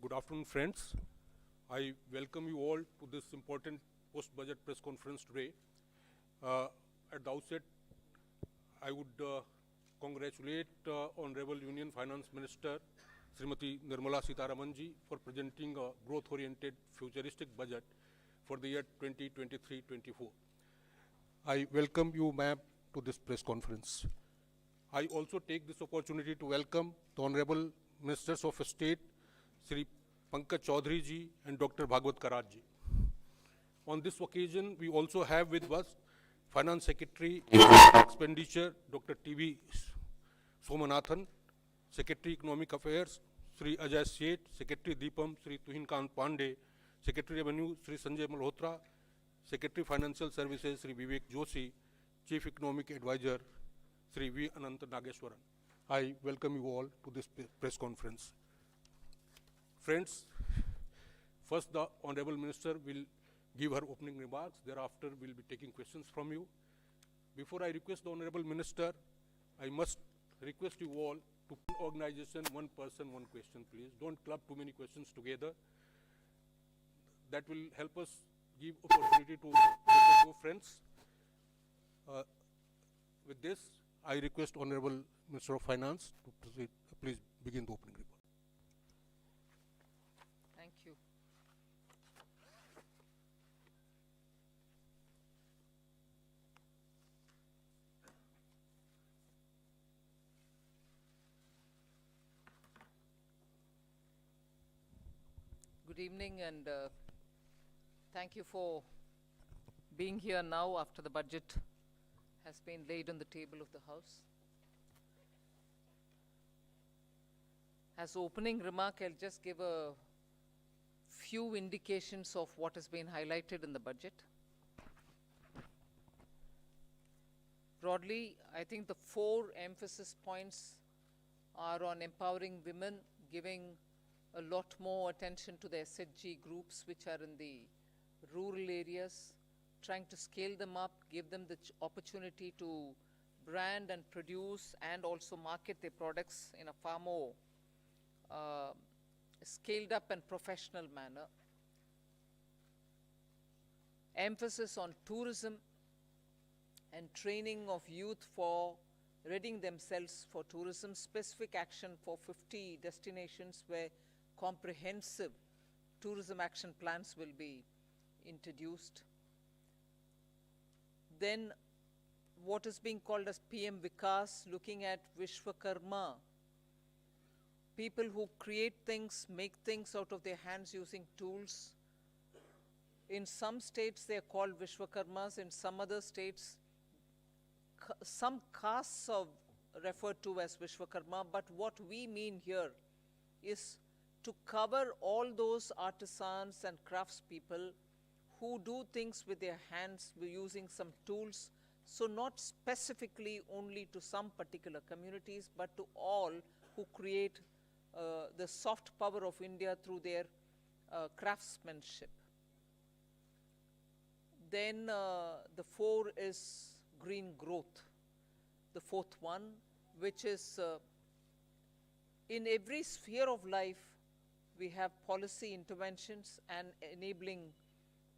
Good afternoon, friends. I welcome you all to this important post-budget press conference today. At the outset, I would congratulate Honorable Union Finance Minister Srimati Nirmala Sitharaman ji for presenting a growth-oriented futuristic budget for the year 2023-24. I welcome you, ma'am, to this press conference. I also take this opportunity to welcome the Honorable Ministers of State, Sri Pankaj Chaudhary ji and Dr. Bhagwat Karaj ji. On this occasion, we also have with us Finance Secretary Expenditure, Dr. T.V. Somanathan, Secretary Economic Affairs, Sri Ajay Seth, Secretary Deepam, Sri Tuhin Kant Pandey, Secretary Revenue, Sri Sanjay Malhotra, Secretary Financial Services, Sri Vivek Joshi, Chief Economic Advisor, Sri V. Ananta Nageshwaran. I welcome you all to this press conference. Friends, first the Honorable Minister will give her opening remarks. Thereafter, we'll be taking questions from you. Before I request the Honorable Minister, I must request you all to organization, one person, one question, please. Don't club too many questions together. That will help us give opportunity to your friends. With this, I request Honorable Minister of Finance to proceed. Please begin the opening remarks. Thank you. Good evening, and thank you for being here now after the budget has been laid on the table of the House. As opening remark, I'll just give a few indications of what has been highlighted in the budget. Broadly, I think the 4 emphasis points are on empowering women, giving a lot more attention to the SHG groups which are in the rural areas, trying to scale them up, give them the opportunity to brand and produce and also market their products in a far more scaled up and professional manner. Emphasis on tourism and training of youth for readying themselves for tourism, specific action for 50 destinations where comprehensive tourism action plans will be introduced. Then what is being called as PM Vikas, looking at Vishwakarma, people who create things, make things out of their hands using tools. In some states they are called Vishwakarmas, in some other states some castes are referred to as Vishwakarma, but what we mean here is to cover all those artisans and craftspeople who do things with their hands using some tools, so not specifically only to some particular communities, but to all who create the soft power of India through their craftsmanship. Then the 4 is green growth, the 4th one, which is in every sphere of life we have policy interventions and enabling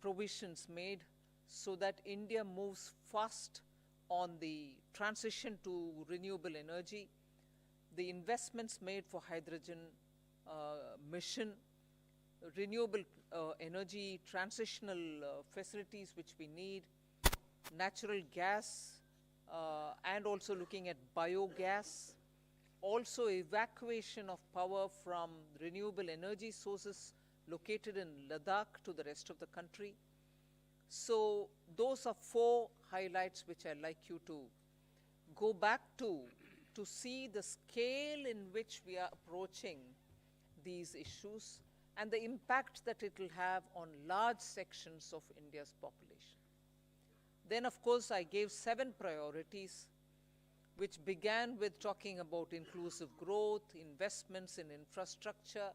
provisions made so that India moves fast on the transition to renewable energy, the investments made for hydrogen mission, renewable energy transitional facilities which we need, natural gas, and also looking at biogas, also evacuation of power from renewable energy sources located in Ladakh to the rest of the country. So those are 4 highlights which I'd like you to go back to see the scale in which we are approaching these issues and the impact that it will have on large sections of India's population. Then, of course, I gave 7 priorities, which began with talking about inclusive growth, investments in infrastructure,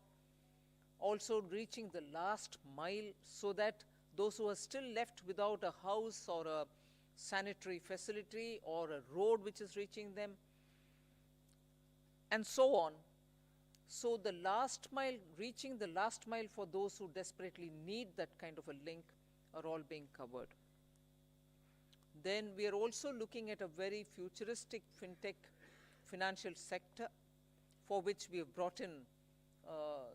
also reaching the last mile so that those who are still left without a house or a sanitary facility or a road which is reaching them, and so on, So the last mile, reaching the last mile for those who desperately need that kind of a link are all being covered. Then we are also looking at a very futuristic fintech financial sector for which we have brought in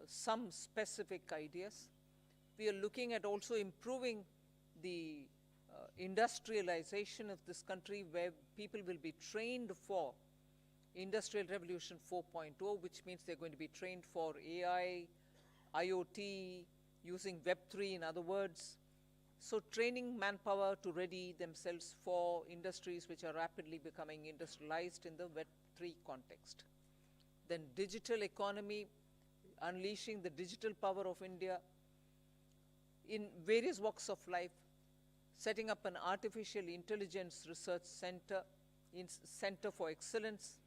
some specific ideas. We are looking at also improving the industrialization of this country, where people will be trained for Industrial Revolution 4.0, which means they're going to be trained for AI, IoT, using Web3 in other words. So training manpower to ready themselves for industries which are rapidly becoming industrialized in the Web3 context. Then digital economy, unleashing the digital power of India in various walks of life, setting up an artificial intelligence research center, center for excellence.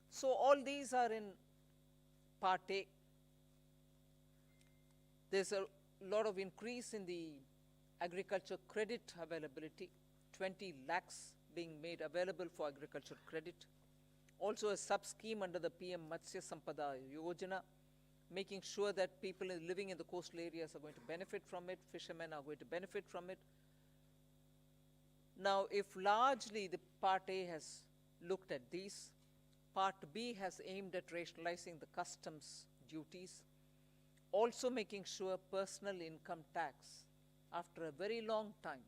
So all these are in part A. There's a lot of increase in the agriculture credit availability, 20 lakhs being made available for agriculture credit. Also a sub-scheme under the PM Matsya Sampada Yojana, making sure that people living in the coastal areas are going to benefit from it, fishermen are going to benefit from it. Now, if largely the Part A has looked at these, Part B has aimed at rationalizing the customs duties, also making sure personal income tax, after a very long time,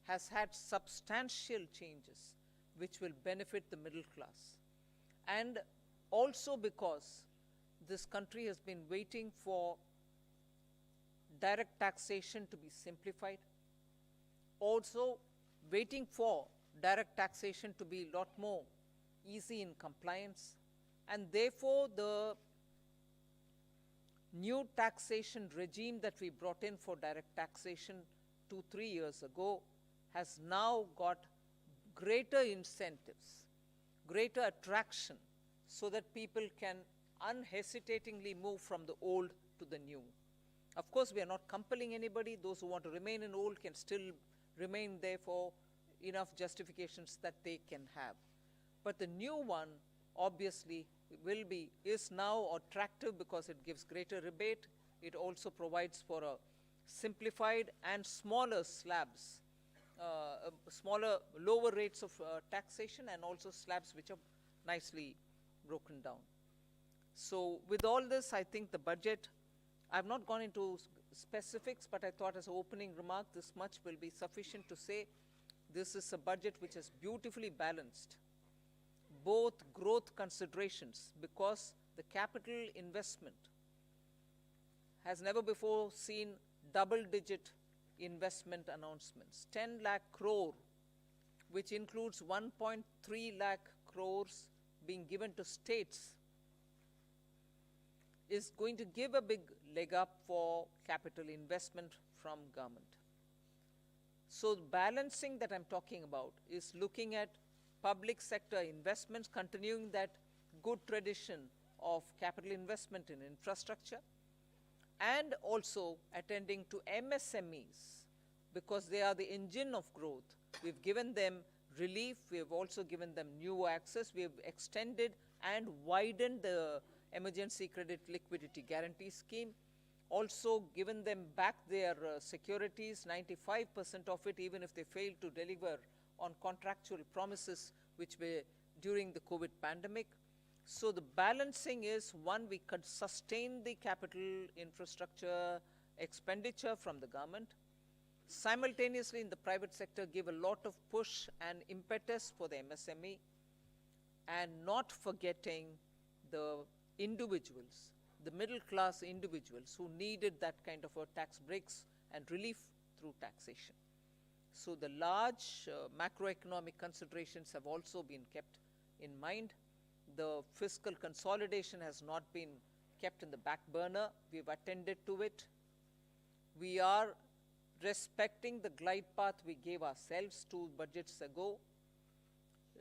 has had substantial changes which will benefit the middle class. And also because this country has been waiting for direct taxation to be simplified, also waiting for direct taxation to be a lot more easy in compliance, and therefore the new taxation regime that we brought in for direct taxation 2-3 years ago has now got greater incentives, greater attraction, so that people can unhesitatingly move from the old to the new. Of course, we are not compelling anybody. Those who want to remain in old can still remain there for enough justifications that they can have. But the new one obviously is now attractive because it gives greater rebate. It also provides for a simplified and smaller slabs, lower rates of taxation, and also slabs which are nicely broken down. So with all this, I think the budget, I've not gone into specifics, but I thought as an opening remark, this much will be sufficient to say this is a budget which is beautifully balanced, both growth considerations, because the capital investment has never before seen double-digit investment announcements. 10 lakh crore, which includes 1.3 lakh crores being given to states, is going to give a big leg up for capital investment from government. So the balancing that I'm talking about is looking at public sector investments, continuing that good tradition of capital investment in infrastructure, and also attending to MSMEs, because they are the engine of growth. We've given them relief, we have also given them new access, we have extended and widened the emergency credit liquidity guarantee scheme, also given them back their securities, 95% of it, even if they fail to deliver on contractual promises which were during the COVID pandemic. So the balancing is, one, we could sustain the capital infrastructure expenditure from the government, simultaneously in the private sector give a lot of push and impetus for the MSME, and not forgetting the individuals, the middle class individuals who needed that kind of a tax breaks and relief through taxation. So the large macroeconomic considerations have also been kept in mind. The fiscal consolidation has not been kept in the back burner. We've attended to it. We are respecting the glide path we gave ourselves 2 budgets ago.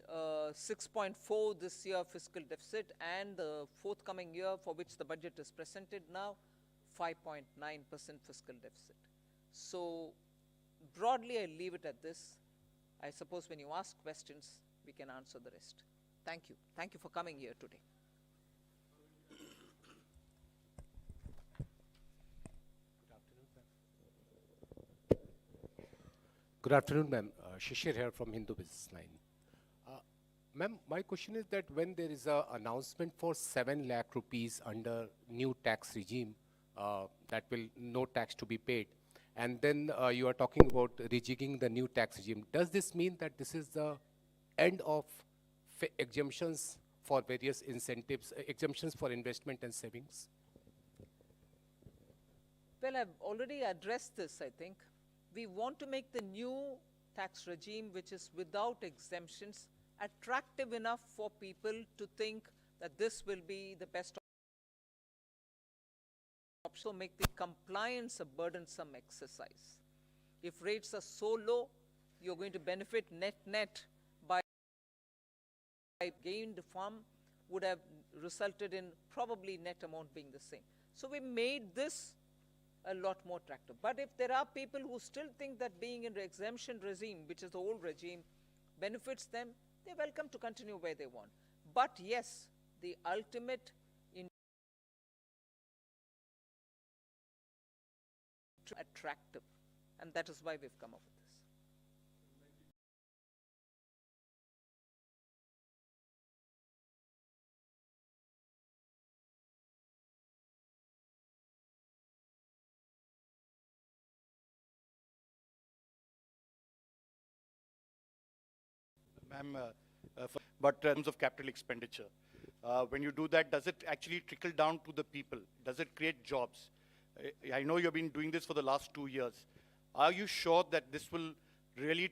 6.4 this year fiscal deficit, and the forthcoming year for which the budget is presented now, 5.9% fiscal deficit. So broadly, I leave it at this. I suppose when you ask questions, we can answer the rest. Thank you. Thank you for coming here today. Good afternoon, ma'am. Shishir here from Hindu Business Line. Ma'am, my question is that when there is a announcement for 7 lakh rupees under new tax regime, that will no tax to be paid, and then you are talking about rejigging the new tax regime, does this mean that this is the end of exemptions for various incentives, exemptions for investment and savings? Well, I've already addressed this, I think. We want to make the new tax regime, which is without exemptions, attractive enough for people to think that this will be the best option. So make the compliance a burdensome exercise. If rates are so low, you're going to benefit net by gained farm would have resulted in probably net amount being the same. So we made this a lot more attractive. But if there are people who still think that being in the exemption regime, which is the old regime, benefits them, they're welcome to continue where they want. But yes, the ultimate attractive, and that is why we've come up with this. Ma'am, but in terms of capital expenditure, when you do that, does it actually trickle down to the people? Does it create jobs? I know you've been doing this for the last 2 years. Are you sure that this will really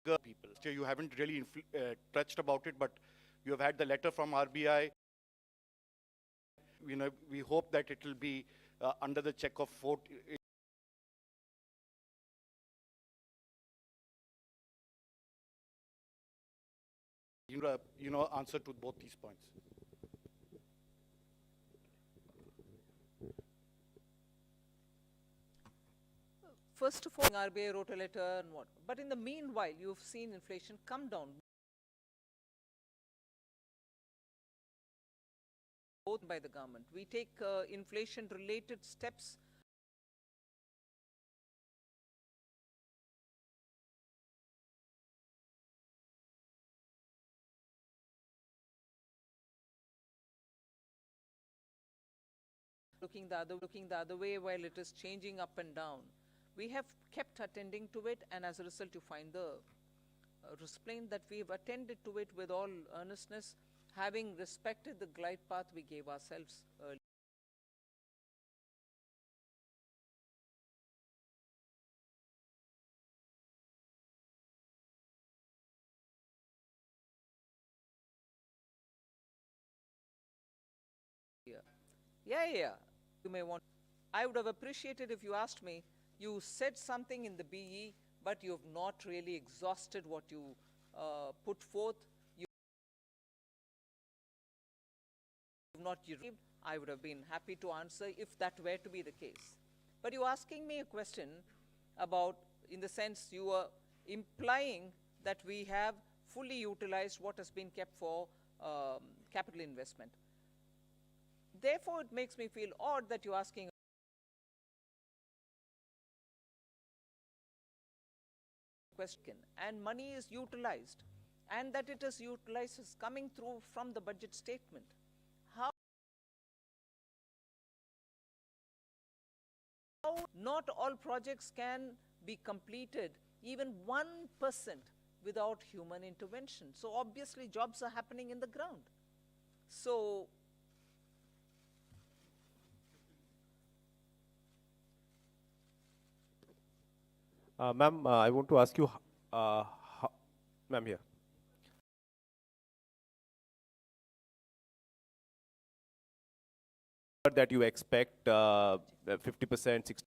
trigger people? So you haven't really touched about it, but you have had the letter from RBI. You know, we hope that it will be under the check of vote. You know, answer to both these points. First of all, RBI wrote a letter and what. But in the meanwhile, you've seen inflation come down. Both by the government. We take inflation-related steps. Looking the other way while it is changing up and down. We have kept attending to it, and as a result, you find the explained that we have attended to it with all earnestness, having respected the glide path we gave ourselves earlier. Yeah. You may want. I would have appreciated if you asked me, you said something in the BE, but you have not really exhausted what you put forth. You have not received. I would have been happy to answer if that were to be the case. But you're asking me a question about, in the sense you are implying that we have fully utilized what has been kept for capital investment. Therefore, it makes me feel odd that you're asking a question and money is utilized, and that it is utilized is coming through from the budget statement. How not all projects can be completed, even 1% without human intervention. So obviously jobs are happening in the ground. So Ma'am, I want to ask you, ma'am here. That you expect 50%, 60